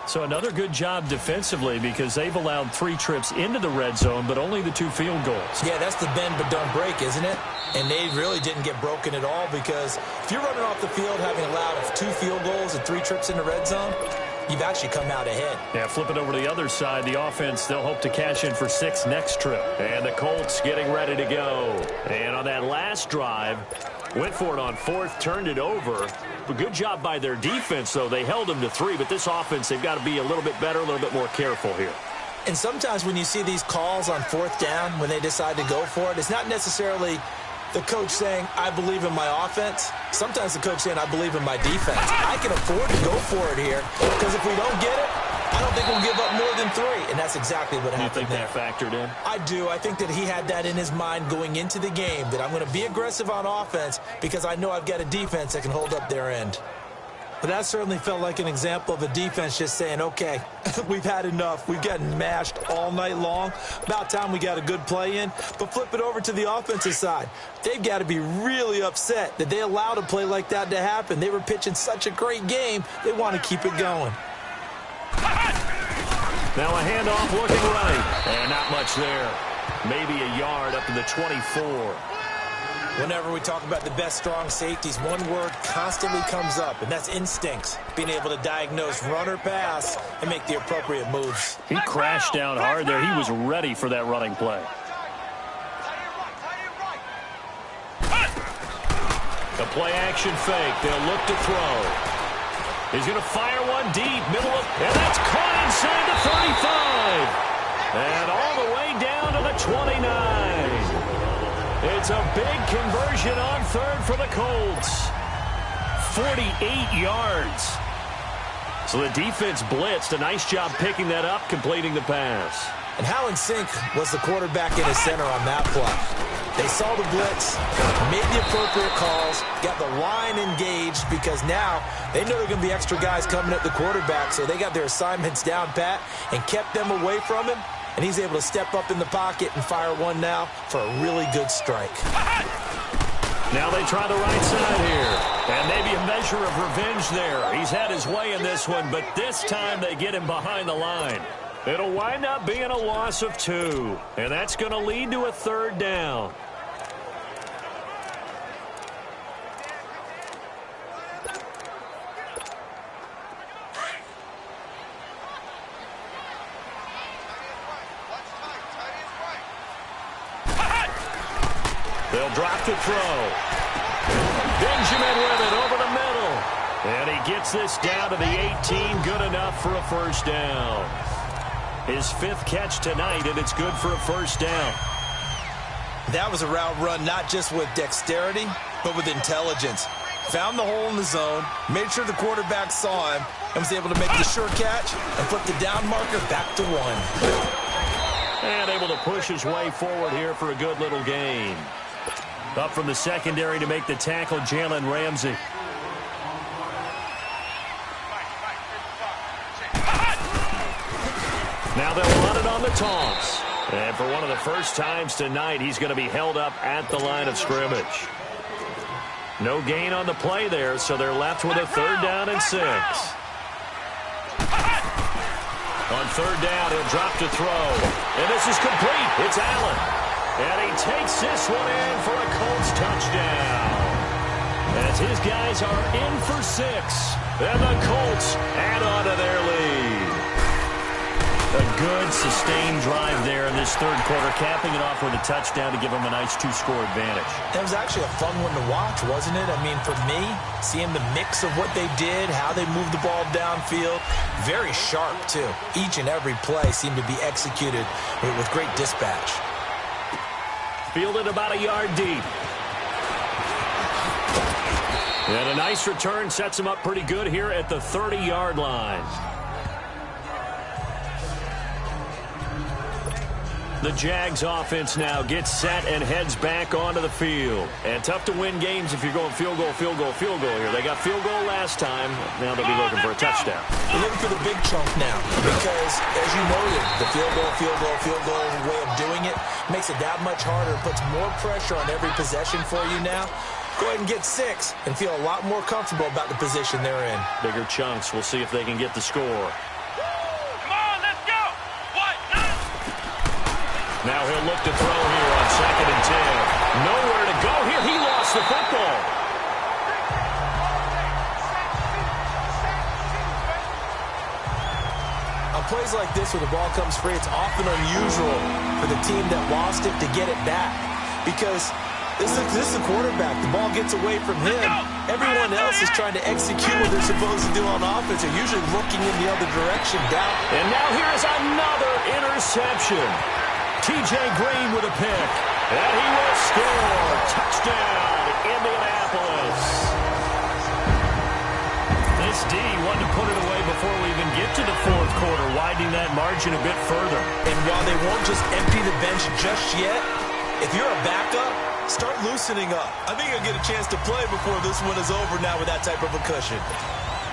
So another good job defensively because they've allowed 3 trips into the red zone, but only the 2 field goals. Yeah, that's the bend but don't break, isn't it? And they really didn't get broken at all because if you're running off the field having allowed 2 field goals and 3 trips in the red zone, you've actually come out ahead. Yeah, flip it over to the other side. The offense, they'll hope to cash in for 6 next trip. And the Colts getting ready to go. And on that last drive, went for it on 4th, turned it over. A good job by their defense, though. They held them to 3, but this offense, they've got to be a little bit better, a little bit more careful here. And sometimes when you see these calls on 4th down, when they decide to go for it, it's not necessarily the coach saying, I believe in my offense. Sometimes the coach saying, I believe in my defense. I can afford to go for it here because if we don't get it, I don't think we'll give up more than 3, and that's exactly what happened there. You think that factored in? I do. I think that he had that in his mind going into the game, that I'm going to be aggressive on offense because I know I've got a defense that can hold up their end. But that certainly felt like an example of a defense just saying, okay, we've had enough. We've gotten mashed all night long. About time we got a good play in. But flip it over to the offensive side. They've got to be really upset that they allowed a play like that to happen. They were pitching such a great game, they want to keep it going. Now a handoff looking right. And not much there. Maybe a yard up to the 24. Whenever we talk about the best strong safeties, one word constantly comes up, and that's instincts. Being able to diagnose run or pass and make the appropriate moves. He crashed down hard there. He was ready for that running play. The play action fake. They'll look to throw. He's going to fire one deep, middle of, and that's caught inside the 35. And all the way down to the 29. It's a big conversion on third for the Colts. 48 yards. So the defense blitzed. A nice job picking that up, completing the pass. And how in sync was the quarterback in his center on that play? They saw the blitz, made the appropriate calls, got the line engaged because now they know there are going to be extra guys coming at the quarterback, so they got their assignments down pat and kept them away from him. And he's able to step up in the pocket and fire one now for a really good strike. Now they try the right side here. And maybe a measure of revenge there. He's had his way in this one, but this time they get him behind the line. It'll wind up being a loss of 2. And that's going to lead to a third down. They'll drop to throw. Benjamin with it over the middle. And he gets this down to the 18. Good enough for a first down. His 5th catch tonight, and it's good for a first down. That was a route run not just with dexterity, but with intelligence. Found the hole in the zone, made sure the quarterback saw him, and was able to make the sure catch and put the down marker back to 1. And able to push his way forward here for a good little gain. Up from the secondary to make the tackle, Jalen Ramsey. Now they'll run it on the toss. And for one of the first times tonight, he's going to be held up at the line of scrimmage. No gain on the play there, so they're left with a third down and 6. On third down, he'll drop to throw. And this is complete. It's Allen. And he takes this one in for a Colts touchdown. As his guys are in for 6. And the Colts add on to their lead. A good, sustained drive there in this third quarter, capping it off with a touchdown to give them a nice 2-score advantage. That was actually a fun one to watch, wasn't it? I mean, for me, seeing the mix of what they did, how they moved the ball downfield, very sharp, too. Each and every play seemed to be executed with great dispatch. Fielded about a yard deep. And a nice return sets him up pretty good here at the 30-yard line. The Jags offense now gets set and heads back onto the field. And tough to win games if you're going field goal, field goal, field goal here. They got field goal last time. Now they'll be looking for a touchdown. They're looking for the big chunk now because, as you noted, the field goal way of doing it makes it that much harder. Puts more pressure on every possession for you now. Go ahead and get 6 and feel a lot more comfortable about the position they're in. Bigger chunks. We'll see if they can get the score. Now he'll look to throw here on 2nd and 10. Nowhere to go here. He lost the football. On plays like this where the ball comes free, it's often unusual for the team that lost it to get it back. Because this is the quarterback. The ball gets away from him. Everyone else is trying to execute what they're supposed to do on offense. They're usually looking in the other direction down. And now here's another interception. T.J. Green with a pick. And he will score. Touchdown, Indianapolis. This D wanted to put it away before we even get to the fourth quarter, widening that margin a bit further. And while they won't just empty the bench just yet, if you're a backup, start loosening up. I think you'll get a chance to play before this one is over now with that type of a cushion.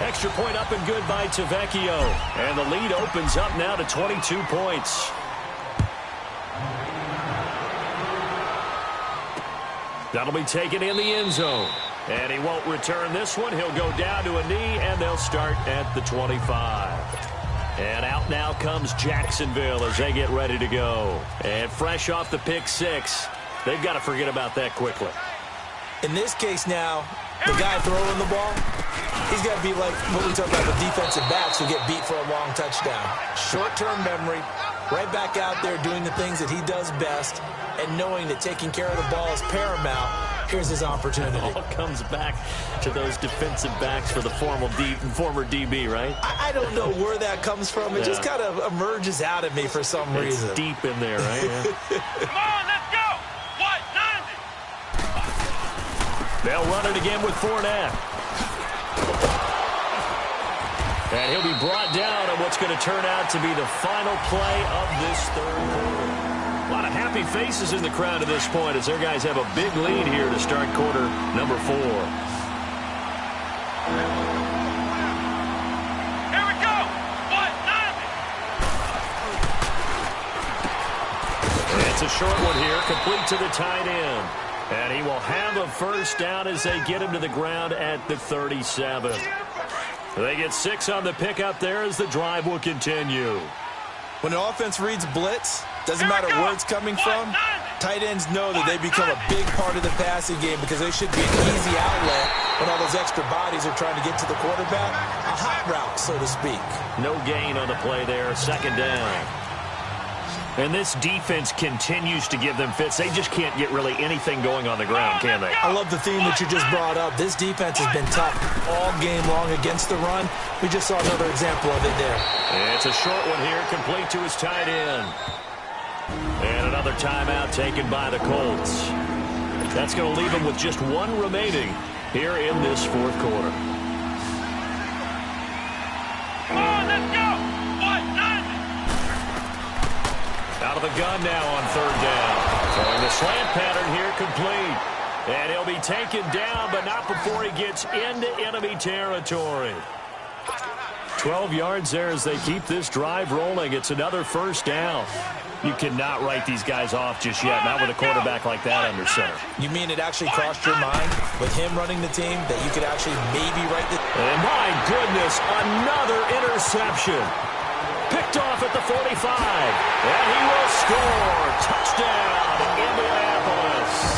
Extra point up and good by Tavecchio. And the lead opens up now to 22 points. That'll be taken in the end zone. And he won't return this one. He'll go down to a knee, and they'll start at the 25. And out now comes Jacksonville as they get ready to go. And fresh off the pick 6, they've got to forget about that quickly. In this case now, the guy throwing the ball, he's got to be like what we talk about with defensive backs who get beat for a long touchdown. Short-term memory, right back out there doing the things that he does best, and knowing that taking care of the ball is paramount. Here's his opportunity. It all comes back to those defensive backs for the former DB, right? I don't know where that comes from. It just kind of emerges out of me for some reason. It's deep in there, right? Yeah. Come on, let's go. 190. They'll run it again with Fournette. And he'll be brought down on what's going to turn out to be the final play of this third quarter. A lot of happy faces in the crowd at this point as their guys have a big lead here to start quarter number 4. Here we go. 190. It's a short one here, complete to the tight end. And he will have a first down as they get him to the ground at the 37. They get 6 on the pickup there as the drive will continue. When the offense reads blitz, doesn't matter where it's coming from, tight ends know that they become a big part of the passing game because they should be an easy outlet when all those extra bodies are trying to get to the quarterback. A hot route, so to speak. No gain on the play there, second down. And this defense continues to give them fits. They just can't get really anything going on the ground, can they? I love the theme that you just brought up. This defense has been tough all game long against the run. We just saw another example of it there. It's a short one here, complete to his tight end. And another timeout taken by the Colts. That's going to leave them with just 1 remaining here in this fourth quarter. Come on, let's go. 190. Out of the gun now on third down. Throwing the slant pattern here complete. And he'll be taken down, but not before he gets into enemy territory. 12 yards there as they keep this drive rolling. It's another first down. You cannot write these guys off just yet, not with a quarterback like that under center. You mean it actually crossed your mind with him running the team that you could actually maybe write the... And my goodness, another interception. Picked off at the 45. And he will score. Touchdown, Indianapolis.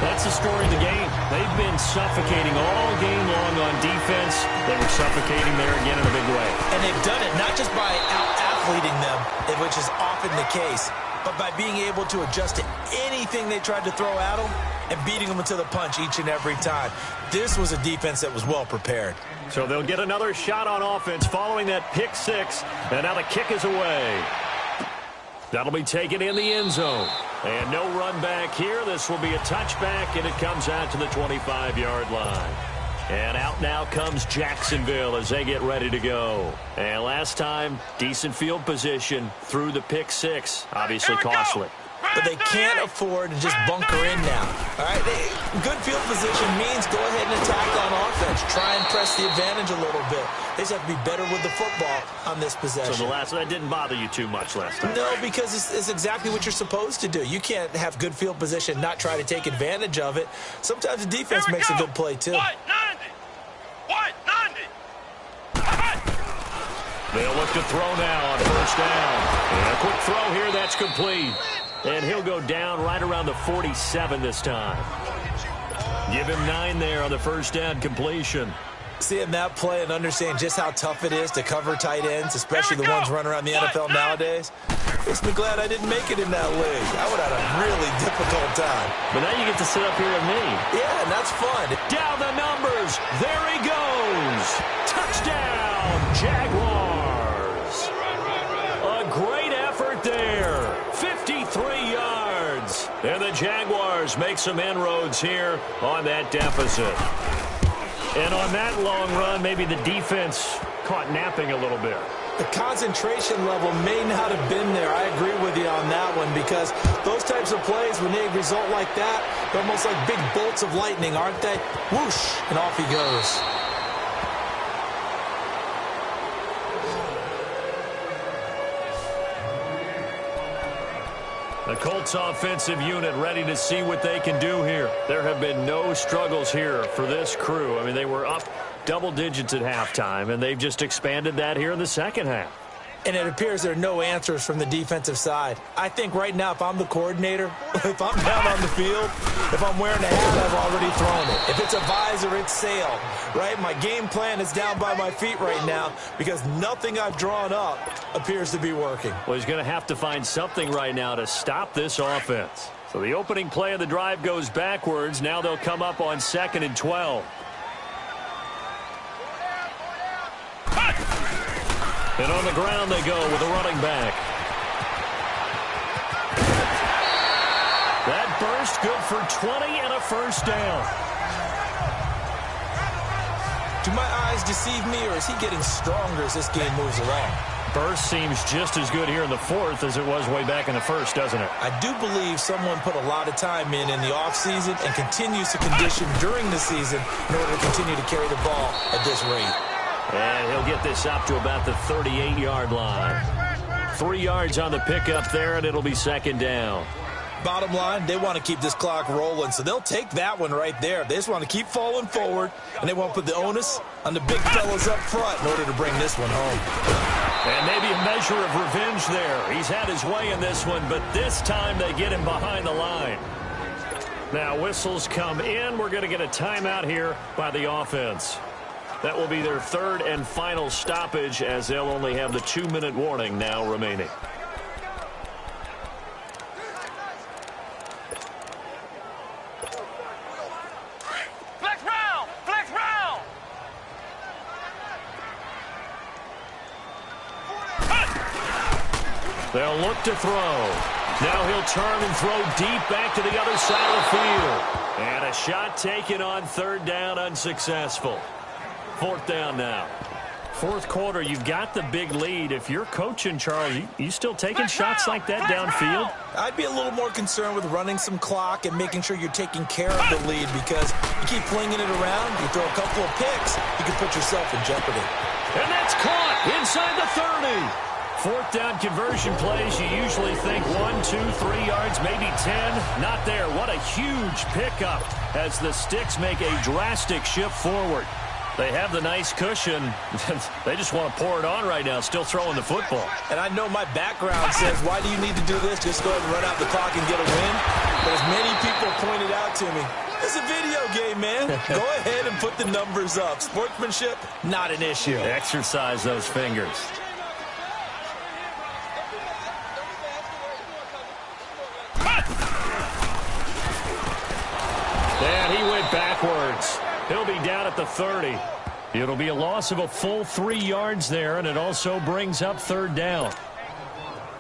That's the story of the game. They've been suffocating all game long on defense. They were suffocating there again in a big way. And they've done it not just by out-athleting them, which is often the case, but by being able to adjust to anything they tried to throw at them and beating them to the punch each and every time. This was a defense that was well prepared. So they'll get another shot on offense following that pick 6. And now the kick is away. That'll be taken in the end zone. And no run back here. This will be a touchback, and it comes out to the 25-yard line. And out now comes Jacksonville as they get ready to go. And last time, decent field position through the pick 6. Obviously costly. But they can't afford to just bunker in now. All right, good field position means go ahead and attack on offense. Try and press the advantage a little bit. They just have to be better with the football on this possession. So that didn't bother you too much last time? No, because it's exactly what you're supposed to do. You can't have good field position, not try to take advantage of it. Sometimes the defense makes a good play, too. 190. They'll look to throw now on first down. And a quick throw here, that's complete. And he'll go down right around the 47 this time. Give him 9 there on the first down completion. Seeing that play and understanding just how tough it is to cover tight ends, especially the ones running around the NFL nowadays, makes me glad I didn't make it in that league. I would have had a really difficult time. But now you get to sit up here with me. Yeah, and that's fun. Down the numbers. There he goes. Touchdown, Jaguars. A great effort there. 53 yards. And the Jaguars make some inroads here on that deficit. And on that long run, maybe the defense caught napping a little bit. The concentration level may not have been there. I agree with you on that one because those types of plays, when they result like that, they're almost like big bolts of lightning, aren't they? Whoosh, and off he goes. The Colts offensive unit ready to see what they can do here. There have been no struggles here for this crew. I mean, they were up double digits at halftime, and they've just expanded that here in the second half. And it appears there are no answers from the defensive side. I think right now, if I'm the coordinator, if I'm down on the field, if I'm wearing a hat, I've already thrown it. If it's a visor, it's sail, right? My game plan is down by my feet right now because nothing I've drawn up appears to be working. Well, he's going to have to find something right now to stop this offense. So the opening play of the drive goes backwards. Now they'll come up on 2nd and 12. And on the ground they go with a running back. That burst good for 20 and a first down. Do my eyes deceive me, or is he getting stronger as this game moves along? Burst seems just as good here in the fourth as it was way back in the first, doesn't it? I do believe someone put a lot of time in the offseason and continues to condition during the season in order to continue to carry the ball at this rate. And he'll get this up to about the 38-yard line. 3 yards on the pickup there, and it'll be 2nd down. Bottom line, they want to keep this clock rolling, so they'll take that one right there. They just want to keep falling forward, and they won't put the onus on the big fellas up front in order to bring this one home. And maybe a measure of revenge there. He's had his way in this one, but this time they get him behind the line. Now whistles come in. We're going to get a timeout here by the offense. That will be their 3rd and final stoppage, as they'll only have the 2-minute warning now remaining. Flex round! Flex round! They'll look to throw. Now he'll turn and throw deep back to the other side of the field. And a shot taken on 3rd down, unsuccessful. 4th down now. 4th quarter, you've got the big lead. If you're coaching, Charles, you still taking shots like that downfield? I'd be a little more concerned with running some clock and making sure you're taking care of the lead, because you keep flinging it around, you throw a couple of picks, you can put yourself in jeopardy. And that's caught inside the 30. 4th down conversion plays, you usually think 1, 2, 3 yards, maybe 10. Not there. What a huge pickup as the Sticks make a drastic shift forward. They have the nice cushion. They just want to pour it on right now, still throwing the football. And I know my background says, why do you need to do this? Just go ahead and run out the clock and get a win. But as many people pointed out to me, it's a video game, man. Go ahead and put the numbers up. Sportsmanship, not an issue. Exercise those fingers. And he went backwards. He'll be down at the 30. It'll be a loss of a full 3 yards there, and it also brings up 3rd down.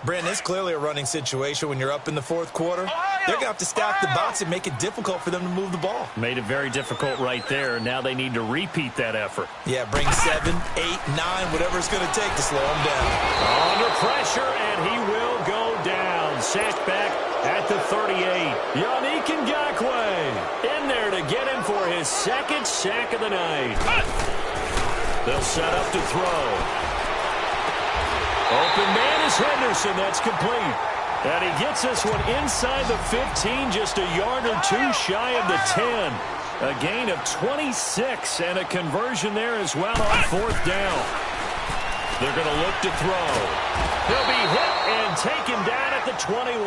Brandon, it's clearly a running situation when you're up in the 4th quarter. They're going to have to stack the box and make it difficult for them to move the ball. Made it very difficult right there. Now they need to repeat that effort. Yeah, bring 7, 8, 9, whatever it's going to take to slow him down. Under pressure, and he will go down. Sacked back at the 38. Yannick Ngakoue in there to get him for his 2nd sack of the night. They'll set up to throw. Open man is Henderson. That's complete. And he gets this one inside the 15, just a yard or 2 shy of the 10. A gain of 26 and a conversion there as well on 4th down. They're going to look to throw. He'll be hit and taken down at the 21.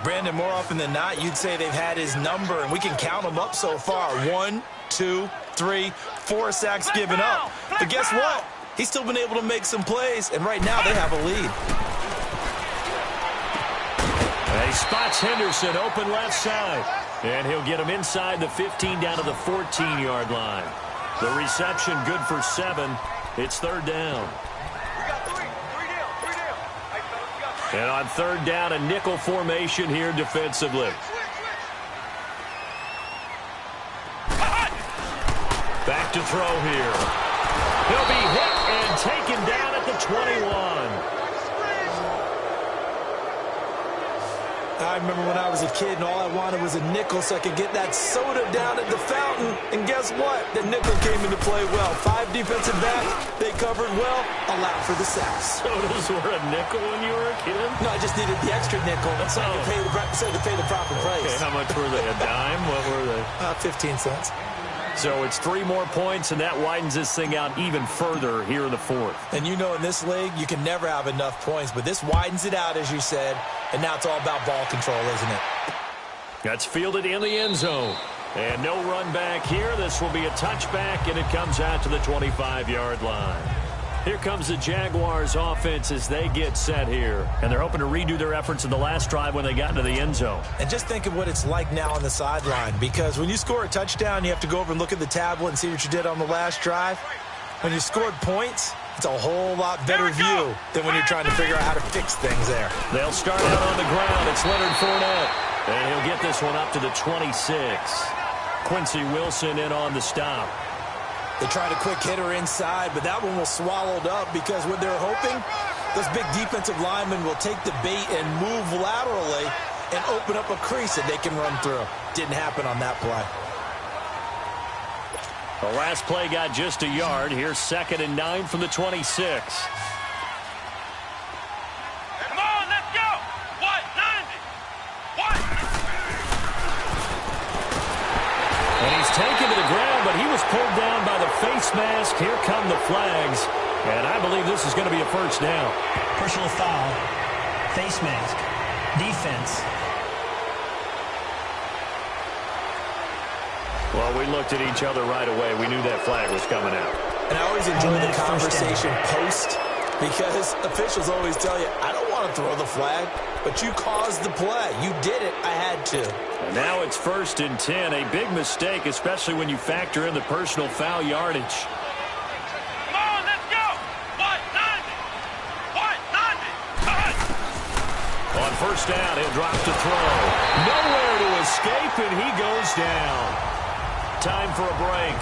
Brandon, more often than not, you'd say they've had his number, and we can count them up so far. 1, 2, 3, 4 sacks given up. But guess what? He's still been able to make some plays, and right now they have a lead. He spots Henderson open left side, and he'll get him inside the 15 down to the 14-yard line. The reception good for 7. It's 3rd down. And on 3rd down, a nickel formation here defensively. Back to throw here. He'll be hit and taken down at the 21. I remember when I was a kid and all I wanted was a nickel so I could get that soda down at the fountain. And guess what? The nickel came into play well. 5 defensive backs, they covered well, allowed for the sacks. Sodas were a nickel when you were a kid? No, I just needed the extra nickel so I could pay the proper price. Okay, how much were they? A dime? What were they? 15 cents. So it's 3 more points, and that widens this thing out even further here in the fourth. And you know in this league, you can never have enough points, but this widens it out, as you said, and now it's all about ball control, isn't it? That's fielded in the end zone. And no run back here. This will be a touchback, and it comes out to the 25-yard line. Here comes the Jaguars offense as they get set here. And they're hoping to redo their efforts in the last drive when they got into the end zone. And just think of what it's like now on the sideline, because when you score a touchdown, you have to go over and look at the tablet and see what you did on the last drive. When you scored points, it's a whole lot better view than when you're trying to figure out how to fix things there. They'll start out on the ground. It's Leonard Fournette. And he'll get this one up to the 26. Quincy Wilson in on the stop. They tried a quick hitter inside, but that one was swallowed up because what they're hoping, those big defensive linemen will take the bait and move laterally and open up a crease that they can run through. Didn't happen on that play. The last play got just a yard. Here's 2nd and 9 from the 26. Come on, let's go. 190. And he's taken to the ground, but he was pulled down by the face mask. Here come the flags. And I believe this is going to be a first down. Personal foul. Face mask. Defense. Well, we looked at each other right away. We knew that flag was coming out. And I always enjoy the conversation post, because officials always tell you, I don't want to throw the flag, but you caused the play. You did it. I had to. And now it's 1st and 10. A big mistake, especially when you factor in the personal foul yardage. Come on, let's go. 190. On first down, he'll drop to throw. Nowhere to escape, and he goes down. Time for a break.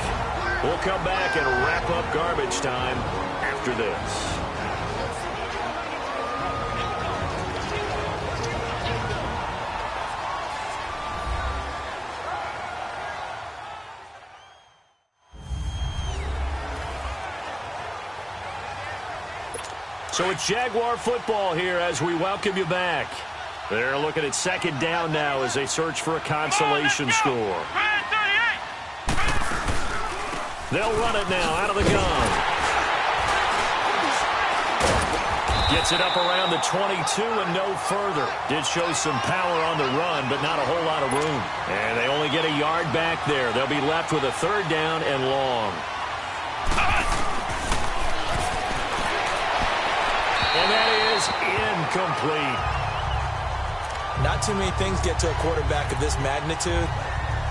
We'll come back and wrap up garbage time after this. So it's Jaguar football here as we welcome you back. They're looking at 2nd down now as they search for a consolation score. They'll run it now out of the gun. Gets it up around the 22 and no further. Did show some power on the run, but not a whole lot of room. And they only get a yard back there. They'll be left with a 3rd down and long. And that is incomplete. Not too many things get to a quarterback of this magnitude,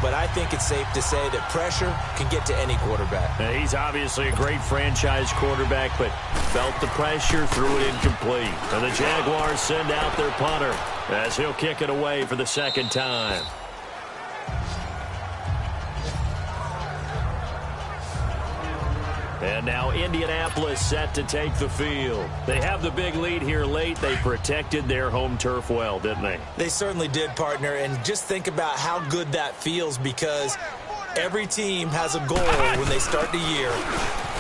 but I think it's safe to say that pressure can get to any quarterback. Now, he's obviously a great franchise quarterback, but felt the pressure, threw it incomplete. And the Jaguars send out their punter as he'll kick it away for the 2nd time. And now Indianapolis set to take the field. They have the big lead here late. They protected their home turf well, didn't they? They certainly did, partner. And just think about how good that feels, because every team has a goal when they start the year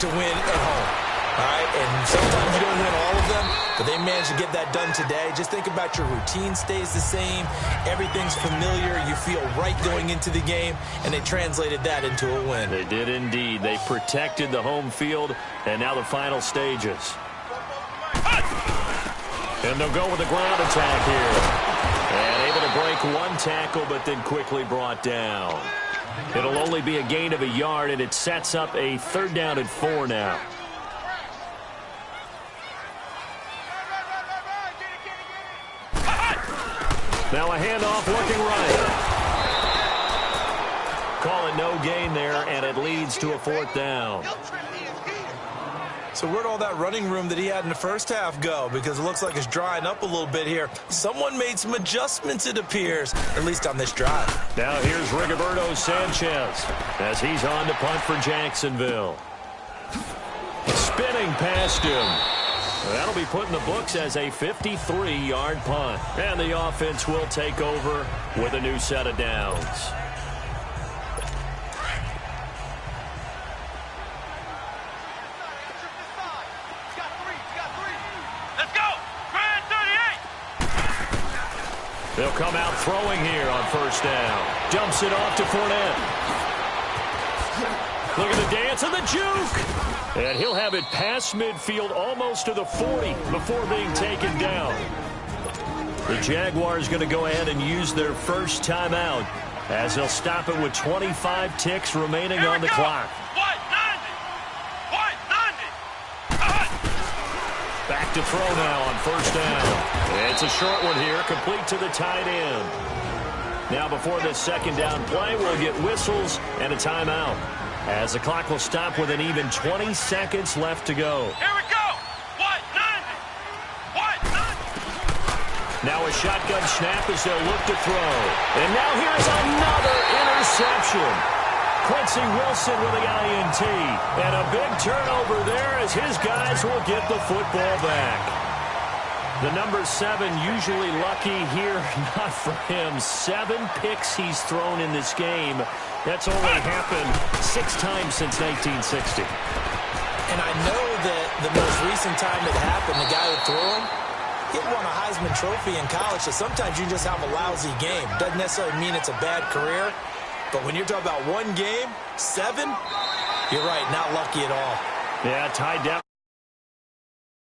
to win at home. All right, and sometimes you don't win all of them, but they managed to get that done today. Just think about your routine stays the same. Everything's familiar. You feel right going into the game, and they translated that into a win. They did indeed. They protected the home field, and now the final stages. And they'll go with the ground attack here. And able to break one tackle, but then quickly brought down. It'll only be a gain of a yard, and it sets up a 3rd down and 4 now. Now a handoff looking right. Call it no gain there, and it leads to a 4th down. So where'd all that running room that he had in the first half go? Because it looks like it's drying up a little bit here. Someone made some adjustments, it appears, at least on this drive. Now here's Rigoberto Sanchez as he's on to punt for Jacksonville. Spinning past him. That'll be put in the books as a 53-yard punt. And the offense will take over with a new set of downs. Let's go. Grand 38. They'll come out throwing here on 1st down. Jumps it off to Fournette. Look at the dance and the juke. And he'll have it past midfield almost to the 40 before being taken down. The Jaguars going to go ahead and use their first timeout as they'll stop it with 25 ticks remaining on the clock. Back to throw now on first down. It's a short one here, complete to the tight end. Now before this second down play, we'll get whistles and a timeout, as the clock will stop with an even 20 seconds left to go. Here we go. 190. Now a shotgun snap as they'll look to throw. And now here's another interception. Quincy Wilson with the INT. And a big turnover there as his guys will get the football back. The number 7 usually lucky here. Not for him. 7 picks he's thrown in this game. That's only happened 6 times since 1960. And I know that the most recent time it happened, the guy who threw him, he won a Heisman Trophy in college, so sometimes you just have a lousy game. Doesn't necessarily mean it's a bad career, but when you're talking about one game, 7, you're right, not lucky at all. Yeah, tied down.